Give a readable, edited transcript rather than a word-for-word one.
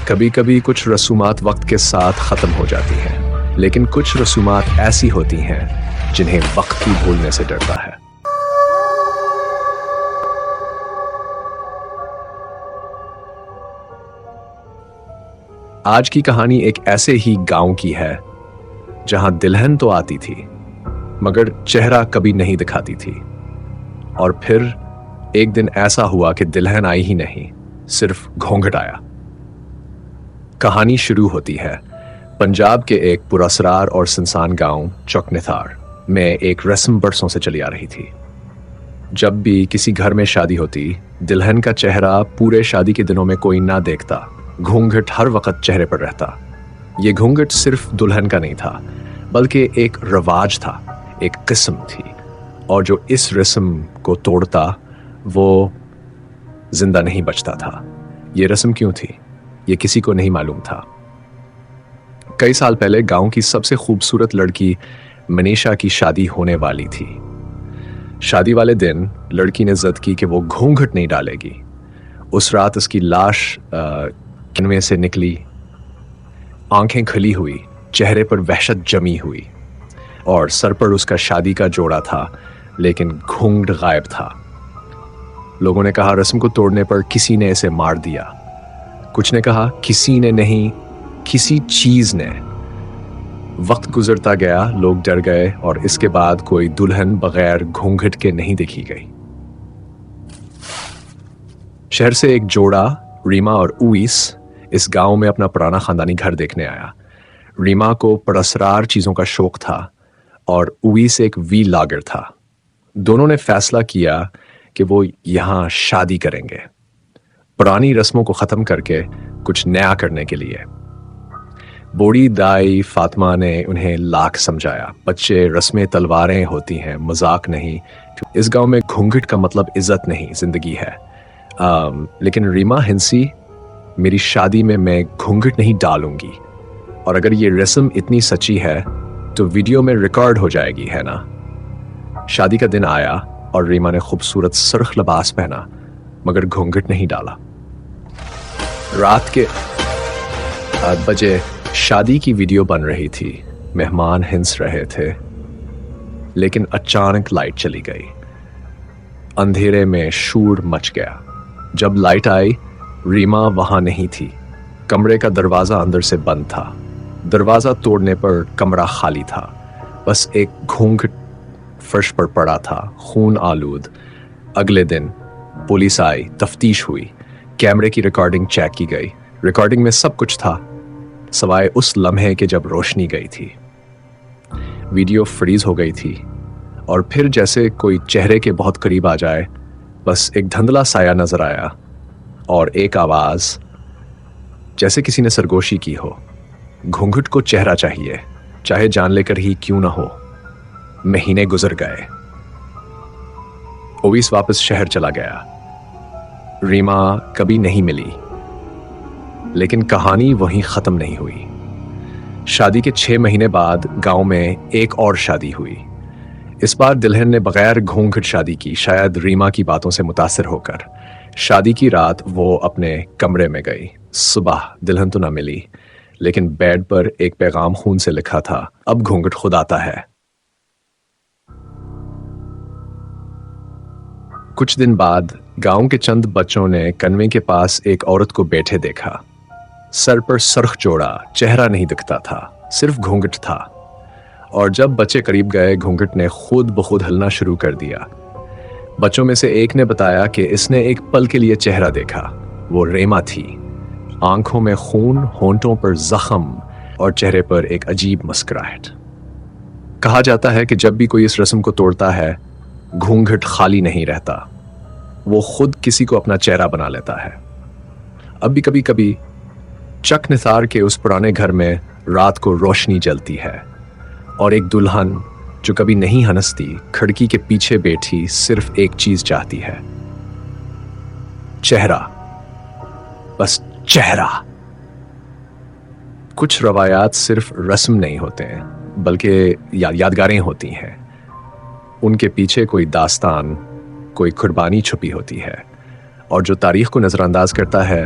کبھی کبھی کچھ رسومات وقت کے ساتھ ختم ہو جاتی ہیں، لیکن کچھ رسومات ایسی ہوتی ہیں جنہیں وقت بھی بھولنے سے ڈرتا ہے۔ آج کی کہانی ایک ایسے ہی گاؤں کی ہے جہاں دلہن تو آتی تھی مگر چہرہ کبھی نہیں دکھاتی تھی، اور پھر ایک دن ایسا ہوا کہ دلہن آئی ہی نہیں، صرف گھونگھٹ آیا۔ کہانی شروع ہوتی ہے پنجاب کے ایک پراسرار اور سنسان گاؤں چوکنیتھار میں۔ ایک رسم برسوں سے چلی آ رہی تھی۔ جب بھی کسی گھر میں شادی ہوتی، دلہن کا چہرہ پورے شادی کے دنوں میں کوئی نہ دیکھتا، گھونگھٹ ہر وقت چہرے پر رہتا۔ یہ گھونگھٹ صرف دلہن کا نہیں تھا بلکہ ایک رواج تھا، ایک قسم تھی، اور جو اس رسم کو توڑتا وہ زندہ نہیں بچتا تھا۔ یہ رسم کیوں تھی یہ کسی کو نہیں معلوم تھا۔ کئی سال پہلے گاؤں کی سب سے خوبصورت لڑکی منیشا کی شادی ہونے والی تھی۔ شادی والے دن لڑکی نے ضد کی کہ وہ گھونگھٹ نہیں ڈالے گی۔ اس رات اس کی لاش کنویں سے نکلی، آنکھیں کھلی ہوئی، چہرے پر وحشت جمی ہوئی، اور سر پر اس کا شادی کا جوڑا تھا لیکن گھونگھٹ غائب تھا۔ لوگوں نے کہا رسم کو توڑنے پر کسی نے اسے مار دیا، کچھ نے کہا کسی نے نہیں، کسی چیز نے۔ وقت گزرتا گیا، لوگ ڈر گئے، اور اس کے بعد کوئی دلہن بغیر گھونگھٹ کے نہیں دیکھی گئی۔ شہر سے ایک جوڑا ریما اور اویس اس گاؤں میں اپنا پرانا خاندانی گھر دیکھنے آیا۔ ریما کو پراسرار چیزوں کا شوق تھا اور اویس ایک وی لاگر تھا۔ دونوں نے فیصلہ کیا کہ وہ یہاں شادی کریں گے، پرانی رسموں کو ختم کر کے کچھ نیا کرنے کے لیے۔ بوڑھی دائی فاطمہ نے انہیں لاکھ سمجھایا، بچے رسمیں تلواریں ہوتی ہیں، مذاق نہیں، اس گاؤں میں گھونگھٹ کا مطلب عزت نہیں، زندگی ہے۔ لیکن ریما ہنسی، میری شادی میں گھونگھٹ نہیں ڈالوں گی، اور اگر یہ رسم اتنی سچی ہے تو ویڈیو میں ریکارڈ ہو جائے گی، ہے نا؟ شادی کا دن آیا اور ریما نے خوبصورت سرخ لباس پہنا مگر گھونگھٹ نہیں ڈالا۔ رات کے 8 بجے شادی کی ویڈیو بن رہی تھی، مہمان ہنس رہے تھے، لیکن اچانک لائٹ چلی گئی۔ اندھیرے میں شور مچ گیا۔ جب لائٹ آئی، ریما وہاں نہیں تھی۔ کمرے کا دروازہ اندر سے بند تھا۔ دروازہ توڑنے پر کمرہ خالی تھا، بس ایک گھونگھٹ فرش پر پڑا تھا، خون آلود۔ اگلے دن پولیس آئی، تفتیش ہوئی، کیمرے کی ریکارڈنگ چیک کی گئی۔ ریکارڈنگ میں سب کچھ تھا سوائے اس لمحے کے جب روشنی گئی تھی۔ ویڈیو فریز ہو گئی تھی، اور پھر جیسے کوئی چہرے کے بہت قریب آ جائے، بس ایک دھندلا سایہ نظر آیا اور ایک آواز، جیسے کسی نے سرگوشی کی ہو، گھونگھٹ کو چہرہ چاہیے، چاہے جان لے کر ہی کیوں نہ ہو۔ مہینے گزر گئے، اویس واپس شہر چلا گیا، ریما کبھی نہیں ملی، لیکن کہانی وہیں ختم نہیں ہوئی۔ شادی کے 6 مہینے بعد گاؤں میں ایک اور شادی ہوئی۔ اس بار دلہن نے بغیر گھونگھٹ شادی کی، شاید ریما کی باتوں سے متاثر ہو کر۔ شادی کی رات وہ اپنے کمرے میں گئی۔ صبح دلہن تو نہ ملی، لیکن بیڈ پر ایک پیغام خون سے لکھا تھا، اب گھونگھٹ خود آتا ہے۔ کچھ دن بعد گاؤں کے چند بچوں نے کنویں کے پاس ایک عورت کو بیٹھے دیکھا۔ سر پر سرخ جوڑا، چہرہ نہیں دکھتا تھا، صرف گھونگھٹ تھا، اور جب بچے قریب گئے گھونگھٹ نے خود بخود ہلنا شروع کر دیا۔ بچوں میں سے ایک نے بتایا کہ اس نے ایک پل کے لیے چہرہ دیکھا، وہ ریما تھی، آنکھوں میں خون، ہونٹوں پر زخم، اور چہرے پر ایک عجیب مسکراہٹ۔ کہا جاتا ہے کہ جب بھی کوئی اس رسم کو توڑتا ہے، گھونگھٹ خالی نہیں رہتا، وہ خود کسی کو اپنا چہرہ بنا لیتا ہے۔ اب بھی کبھی کبھی چکنثار کے اس پرانے گھر میں رات کو روشنی جلتی ہے، اور ایک دلہن جو کبھی نہیں ہنستی، کھڑکی کے پیچھے بیٹھی صرف ایک چیز چاہتی ہے، چہرہ، بس چہرہ۔ کچھ روایات صرف رسم نہیں ہوتے ہیں بلکہ یادگاریں ہوتی ہیں، ان کے پیچھے کوئی داستان، کوئی قربانی چھپی ہوتی ہے، اور جو تاریخ کو نظر انداز کرتا ہے